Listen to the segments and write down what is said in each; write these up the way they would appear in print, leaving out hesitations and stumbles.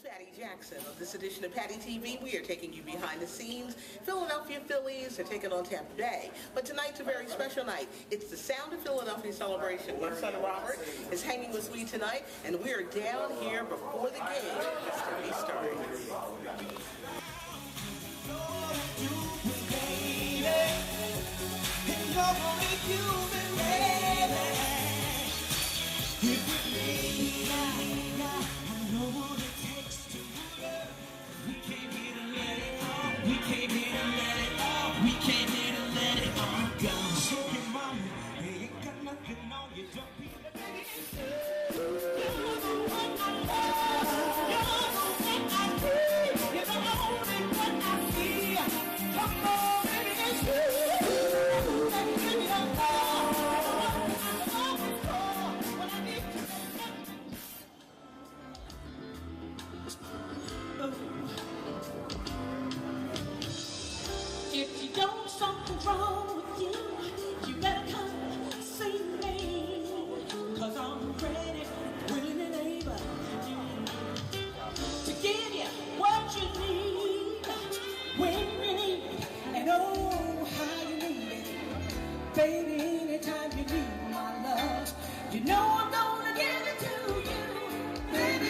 is Patty Jackson. On this edition of Patty TV, we are taking you behind the scenes. Philadelphia Phillies are taking on Tampa Bay. But tonight's a very special night. It's the Sound of Philadelphia celebration. My son Robert is hanging with me tonight, and we are down here before the game is to be started. If you don't, something's wrong with you. You better come see me, 'cause I'm ready, willing and able to give you what you need, when you need it, and oh, how you need it. Baby, anytime you need my love, you know I'm gonna give it to you. Baby,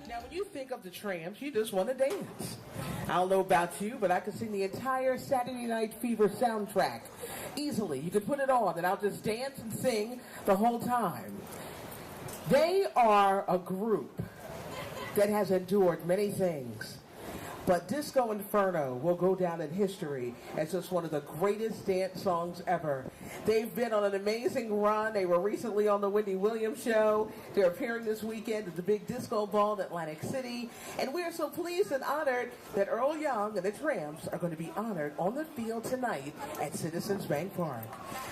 Now, when you think of the Tramps, you just want to dance. I don't know about you, but I could sing the entire Saturday Night Fever soundtrack easily. You could put it on, and I'll just dance and sing the whole time. They are a group that has endured many things, but Disco Inferno will go down in history as just one of the greatest dance songs ever. They've been on an amazing run. They were recently on the Wendy Williams show. They're appearing this weekend at the Big Disco Ball in Atlantic City. And we are so pleased and honored that Earl Young and the Tramps are going to be honored on the field tonight at Citizens Bank Park.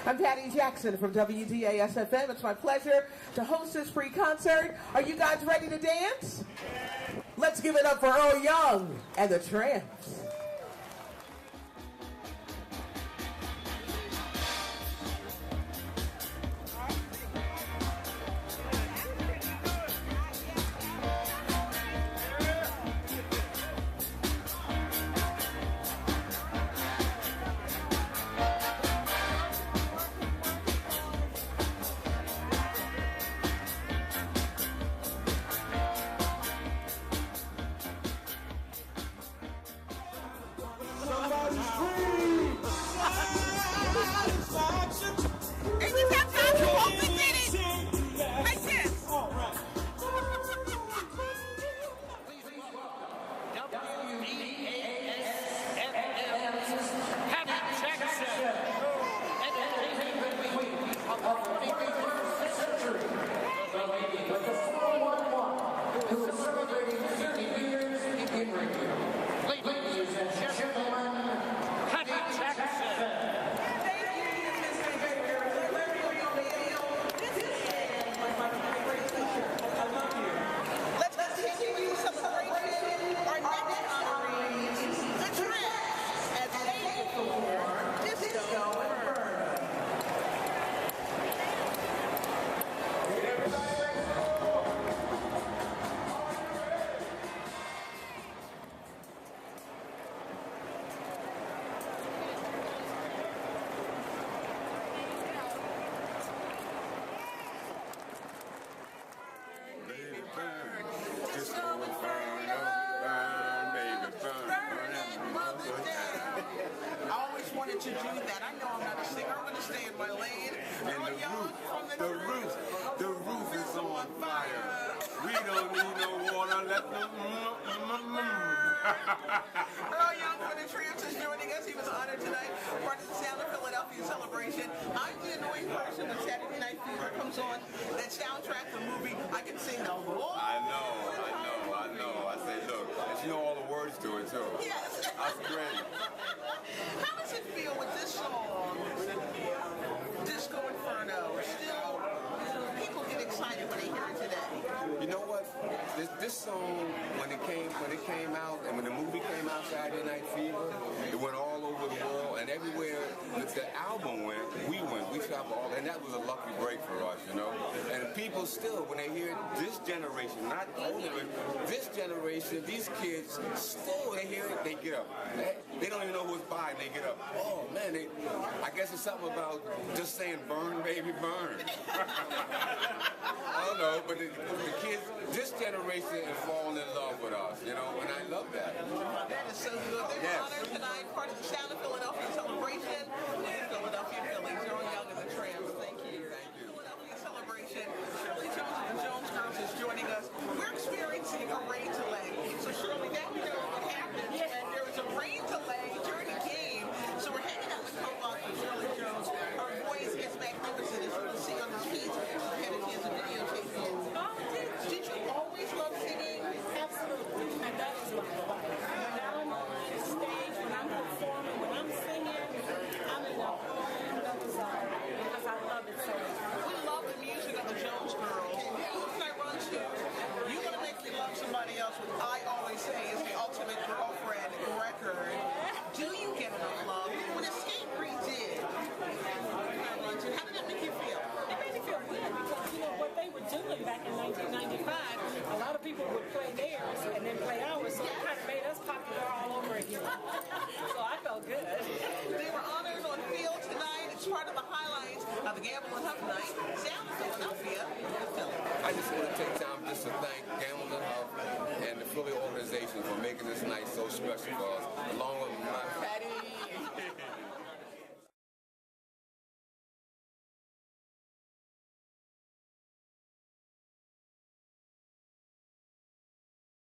I'm Patty Jackson from WDAS-FM. It's my pleasure to host this free concert. Are you guys ready to dance? Let's give it up for Earl Young and the Tramps. To do that. I know I'm not a singer. I'm going to stay in my lane. And the roof is on fire. We don't need no water. Let them. Earl Young for the Tramps is joining us. He was honored tonight, part of the Sound of Philadelphia celebration. I'm the annoying person when Saturday Night Fever comes on. That soundtrack, the movie, I can sing the whole. I know. I say, look, and you know all the words to it too. Yes. That's great. How does it feel with this song, Disco Inferno? Still, people get excited when they hear it today. You know what? This song, when it came out, and when the movie came out, Saturday Night Fever, it went all over the world. and everywhere that the album went, we went. We traveled all, and that was a lucky break for us, you know. And people still, when they hear this generation, not older, this generation, these kids, still they hear it, they get up. They don't even know who's by, they get up. Oh man, I guess it's something about just saying "burn, baby, burn." I don't know, but the kids, this generation is falling in love with us, you know, and I love that. That is so good. They're honored tonight, part of the Sound of Philadelphia celebration. Philadelphia Phillies, Joan Young and the Tramps. Thank you. Philadelphia celebration. Shirley Jones and the Jones Girls is joining us. We're experiencing a rain delay. So Shirley, now we know what happened. And there was a rain delay during the game. So we're hanging out with co-boss Shirley Jones. Her voice is magnificent, as you can see on the feed. Headed here to videotape. Did you always love singing? Absolutely. And that is my life. When I'm on stage, when I'm performing, when I'm singing, I'm in a whole other zone because I love it so much. We love the music of the Jones Girls. Who can I run to? You want to make me love somebody else, which I always say is the ultimate girlfriend record. Do you get enough love? When Escape redid, who can I run to? How did it make you feel? It made me feel good because, you know, what they were doing back in 1995, a lot of people would play theirs and then play ours, so it kind of made us popular all over again. So I felt good. They were honored on field tonight. It's part of the highlights of the Gamble and Huff night. Sound of Philadelphia. I just want to take time just to thank Gamble and Huff and the Philly organization for making this night so special for us, along with my Patty